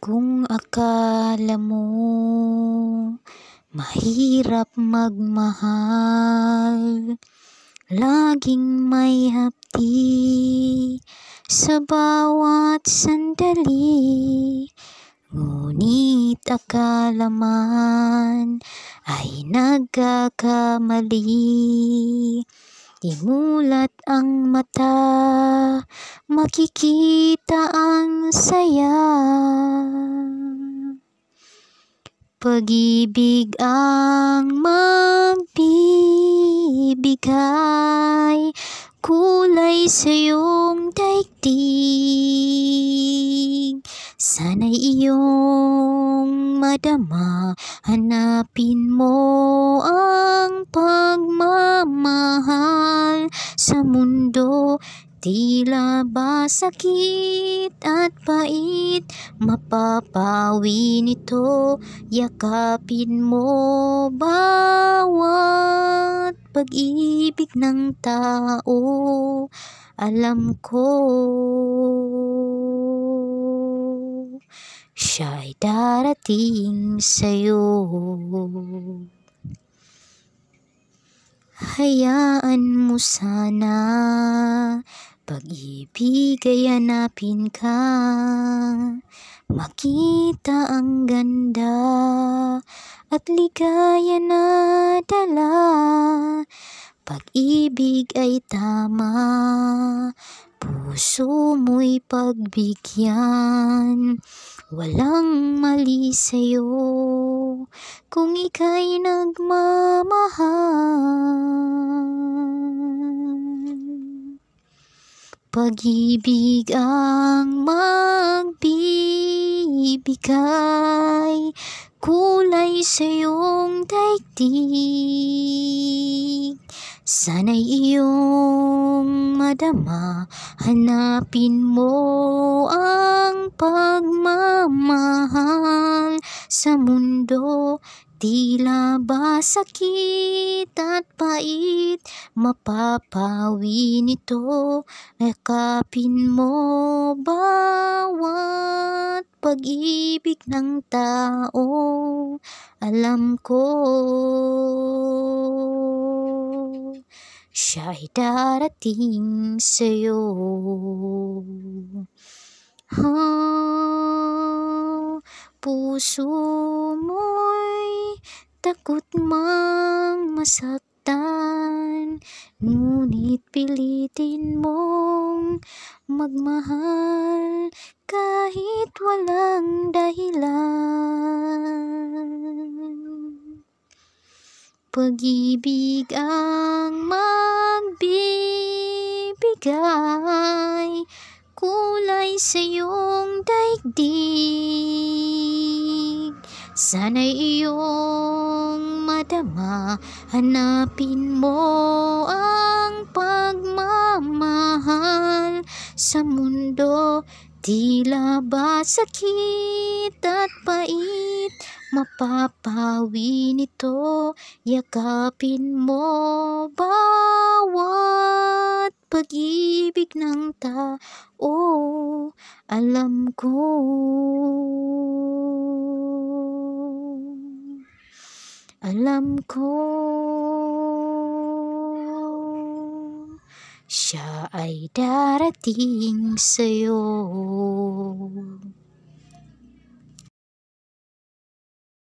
Kung akala mo mahirap magmahal, laging may hapdi sa bawat sandali. Ngunit akala man ay nagkakamali. Imulat ang mata, makikita ang saya. Pag-ibig ang magbibigay kulay sa iyong daigdig. Sana'y iyong madama, hanapin mo ang pagmamahal sa mundo. Tila ba sakit at pait, mapapawi nito. Yakapin mo bawat pag-ibig ng tao. Alam ko siya'y darating sa'yo. Hayaan mo sana, pag-ibig ay hanapin ka. Makita ang ganda at ligaya na dala. Pag-ibig ay tama, puso mo'y pagbigyan. Walang mali sa'yo kung ika'y nagmamahal. Pag-ibig ang magbibigay kulay sa iyong daigdig. Sana'y iyong madama, hanapin mo ang pagmamahal sa mundo. Tila ba sakit at pait, mapapawi nito. Yakapin mo bawat pag-ibig ng tao. Alam ko siya'y darating sa'yo. Puso mo'y takot mang masaktan, ngunit pilitin mong magmahal kahit walang dahilan. Pag-ibig ang magbibigay kulay sa iyong daigdig. Sana'y iyong madama, hanapin mo ang pagmamahal sa mundo. Tila ba sakit at pait, mapapawi nito. Yakapin mo bawat pag-ibig ng tao. Alam ko siya ay darating sa'yo.